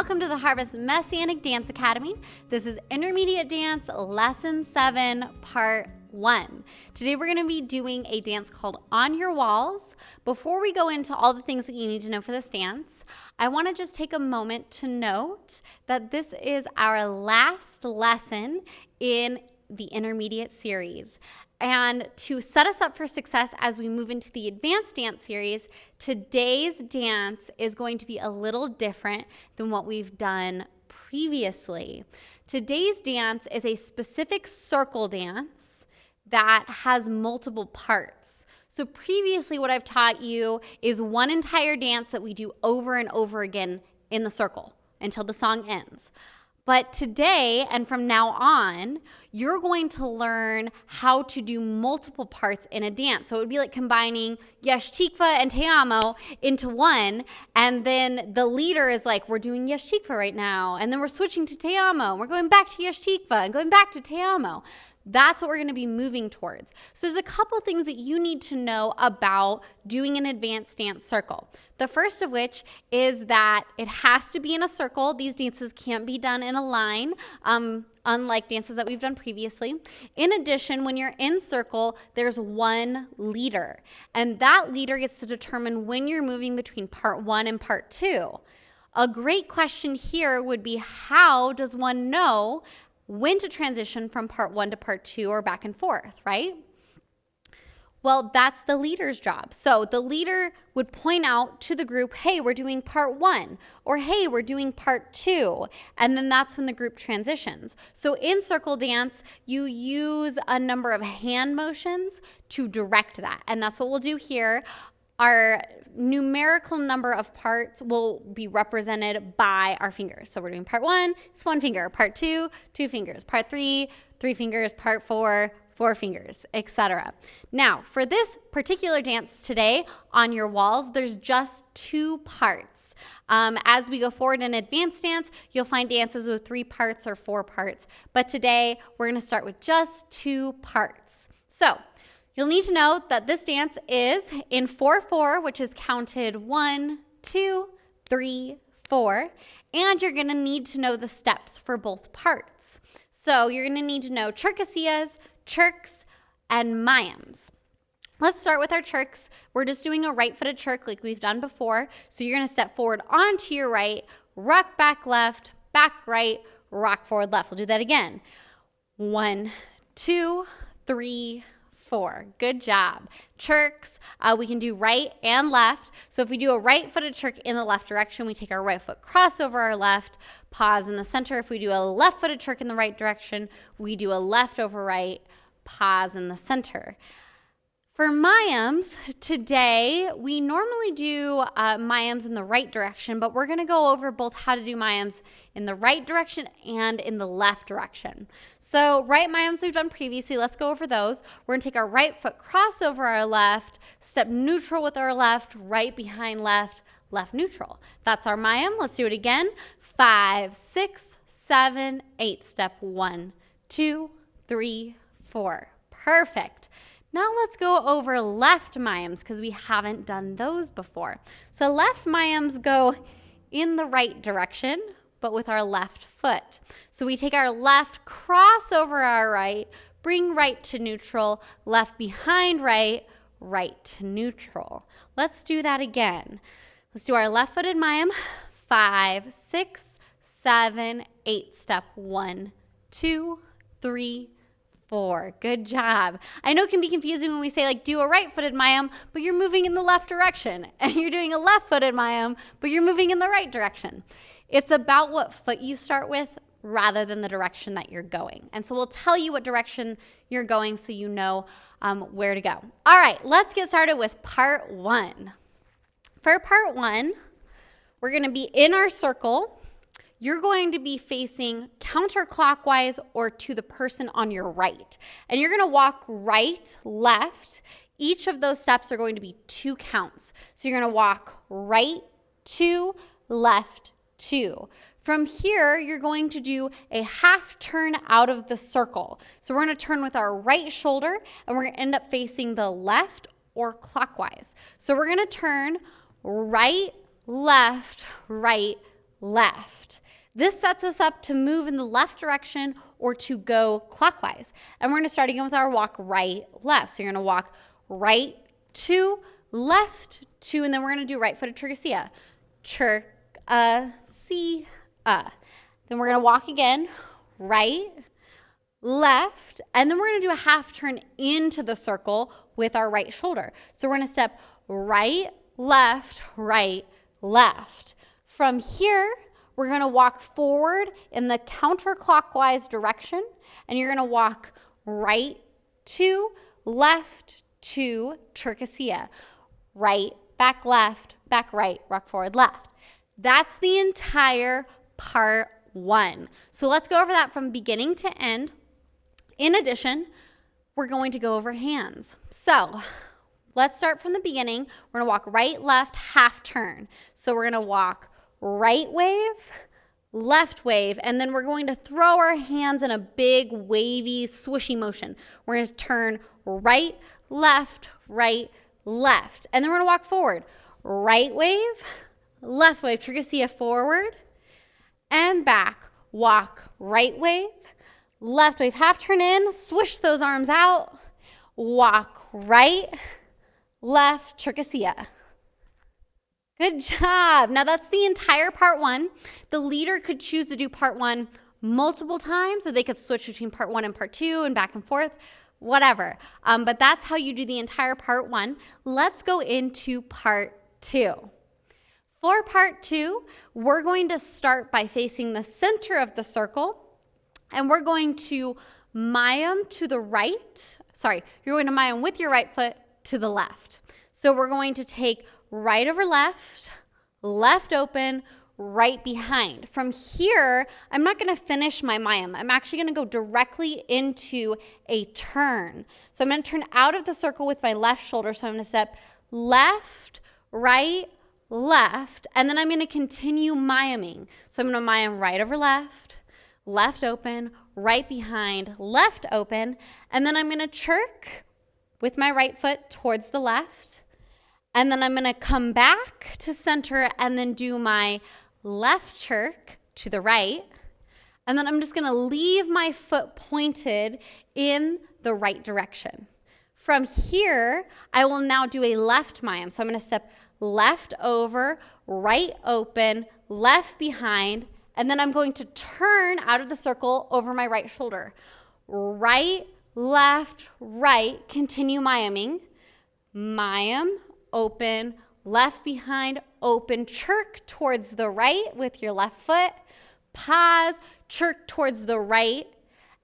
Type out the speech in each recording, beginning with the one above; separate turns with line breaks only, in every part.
welcome to the Harvest Messianic Dance Academy. This is Intermediate Dance Lesson 7, Part 1. Today we're going to be doing a dance called On Your Walls. Before we go into all the things that you need to know for this dance, I want to just take a moment to note that this is our last lesson in the Intermediate series. And to set us up for success as we move into the Advanced Dance series, today's dance is going to be a little different than what we've done previously. Today's dance is a specific circle dance that has multiple parts. So previously what I've taught you is one entire dance that we do over and over again in the circle until the song ends. But today and from now on, you're going to learn how to do multiple parts in a dance. So it would be like combining Yesh Tikva and Te Amo into one, and then the leader is like, we're doing Yesh Tikva right now, and then we're switching to Te Amo, we're going back to Yesh Tikva and going back to Te Amo. That's what we're going to be moving towards. So there's a couple things that you need to know about doing an advanced dance circle. The first of which is that it has to be in a circle. These dances can't be done in a line, unlike dances that we've done previously. In addition, when you're in circle, there's one leader, and that leader gets to determine when you're moving between part 1 and part 2. A great question here would be, how does one know when to transition from part 1 to part 2 or back and forth, right? Well, that's the leader's job. So the leader would point out to the group, hey, we're doing part 1, or hey, we're doing part 2. And then that's when the group transitions. So in circle dance, you use a number of hand motions to direct that. And that's what we'll do here. Our numerical number of parts will be represented by our fingers. So we're doing part 1, it's 1 finger. Part 2, 2 fingers. Part 3, 3 fingers. Part 4, 4 fingers, etc. Now, for this particular dance today, On Your Walls, there's just 2 parts. As we go forward in advanced dance, you'll find dances with 3 parts or 4 parts. But today, we're going to start with just 2 parts. So you'll need to know that this dance is in 4/4, which is counted 1, 2, 3, 4. And you're going to need to know the steps for both parts. So you're going to need to know Cherkasiyas, Chirks, and Mayams. Let's start with our Chirks. We're just doing a right-footed Chirk like we've done before. So you're going to step forward onto your right, rock back left, back right, rock forward left. We'll do that again. 1, 2, 3, 4. Good job. Chirks, we can do right and left. So if we do a right-footed Chirk in the left direction, we take our right foot, cross over our left, pause in the center. If we do a left-footed Chirk in the right direction, we do a left over right, pause in the center. For Mayams, today, we normally do Mayams in the right direction, but we're going to go over both how to do Mayams in the right direction and in the left direction. So right Mayams we've done previously, let's go over those. We're going to take our right foot, cross over our left, step neutral with our left, right behind left, left neutral. That's our Mayam. Let's do it again. 5, 6, 7, 8. Step 1, 2, 3, 4. Perfect. Now let's go over left Mayams because we haven't done those before. So left Mayams go in the right direction, but with our left foot. So we take our left, cross over our right, bring right to neutral, left behind right, right to neutral. Let's do that again. Let's do our left-footed Mayam. 5, 6, 7, 8. Step 1, 2, 3, 4. Good job. I know it can be confusing when we say like do a right-footed Mayam, but you're moving in the left direction. And you're doing a left-footed Mayam, but you're moving in the right direction. It's about what foot you start with rather than the direction that you're going. And so we'll tell you what direction you're going so you know where to go. All right, let's get started with part 1. For part 1, we're going to be in our circle. You're going to be facing counterclockwise or to the person on your right. And you're going to walk right, left. Each of those steps are going to be 2 counts. So you're going to walk right, 2, left, 2. From here, you're going to do a half turn out of the circle. So we're going to turn with our right shoulder, and we're going to end up facing the left or clockwise. So we're going to turn right, left, right, left. This sets us up to move in the left direction or to go clockwise. And we're going to start again with our walk right, left. So you're going to walk right, 2, left, 2, and then we're going to do right-footed tricosia. Tricosia. Then we're going to walk again, right, left, and then we're going to do a half turn into the circle with our right shoulder. So we're going to step right, left, right, left. From here, we're going to walk forward in the counterclockwise direction, and you're going to walk right, 2, left, 2, tricosia. Right, back left, back right, rock forward, left. That's the entire part 1. So let's go over that from beginning to end. In addition, we're going to go over hands. So let's start from the beginning. We're going to walk right, left, half turn. So we're going to walk right wave, left wave, and then we're going to throw our hands in a big, wavy, swishy motion. We're going to turn right, left, and then we're going to walk forward. Right wave, tricosia forward and back. Walk right wave, left wave, half turn in, swish those arms out, walk right, left, tricosia. Good job. Now that's the entire part 1. The leader could choose to do part 1 multiple times, or they could switch between part 1 and part 2 and back and forth, whatever. But that's how you do the entire part 1. Let's go into part 2. For part 2, we're going to start by facing the center of the circle, and we're going to mime to the right. Sorry, you're going to mime with your right foot to the left. So we're going to take right over left, left open, right behind. From here, I'm not going to finish my mime. I'm actually going to go directly into a turn. So I'm going to turn out of the circle with my left shoulder. So I'm going to step left, right, left, and then I'm going to continue miming. So I'm going to mime right over left, left open, right behind, left open, and then I'm going to chirk with my right foot towards the left, and then I'm going to come back to center and then do my left chirk to the right, and then I'm just going to leave my foot pointed in the right direction. From here, I will now do a left mime. So I'm going to step left over, right open, left behind, and then I'm going to turn out of the circle over my right shoulder. Right, left, right, continue miming. Mime, open, left behind, open, chirk towards the right with your left foot, pause, chirk towards the right,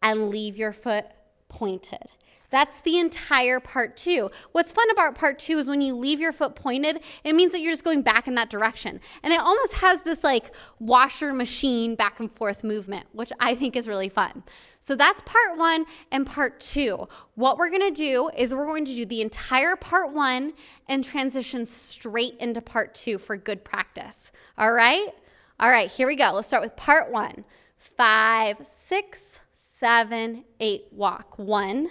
and leave your foot pointed. That's the entire part 2. What's fun about part 2 is when you leave your foot pointed, it means that you're just going back in that direction. And it almost has this like washer machine back and forth movement, which I think is really fun. So that's part 1 and part 2. What we're going to do is we're going to do the entire part 1 and transition straight into part 2 for good practice. All right? All right, here we go. Let's start with part 1. 5, 6, 7, 8, walk. 1,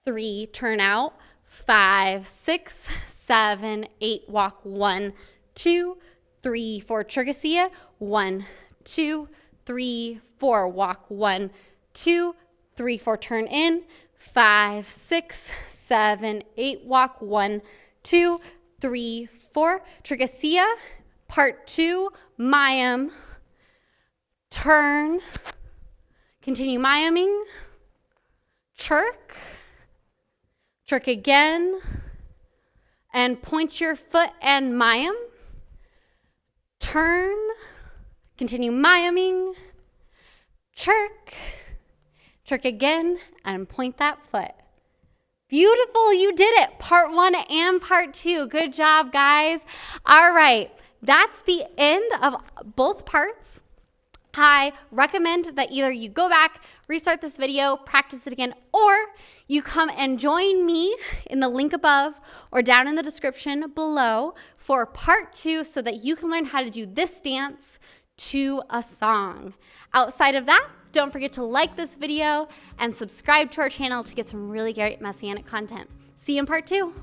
3, turn out. 5, 6, 7, 8, walk. 1, 2, 3, 4, tricosia. 1, 2, 3, 4, walk. 1, 2, 3, 4, turn in. 5, 6, 7, 8, walk. 1, 2, 3, 4, tricosia. Part 2, mime, turn, continue miming, chirk, chirk again, and point your foot and mime, turn, continue miming, chirk, chirk again, and point that foot. Beautiful, you did it. Part 1 and part 2. Good job, guys. All right, that's the end of both parts. I recommend that either you go back, restart this video, practice it again, or you come and join me in the link above or down in the description below for part 2 so that you can learn how to do this dance to a song. Outside of that, don't forget to like this video and subscribe to our channel to get some really great Messianic content. See you in part 2.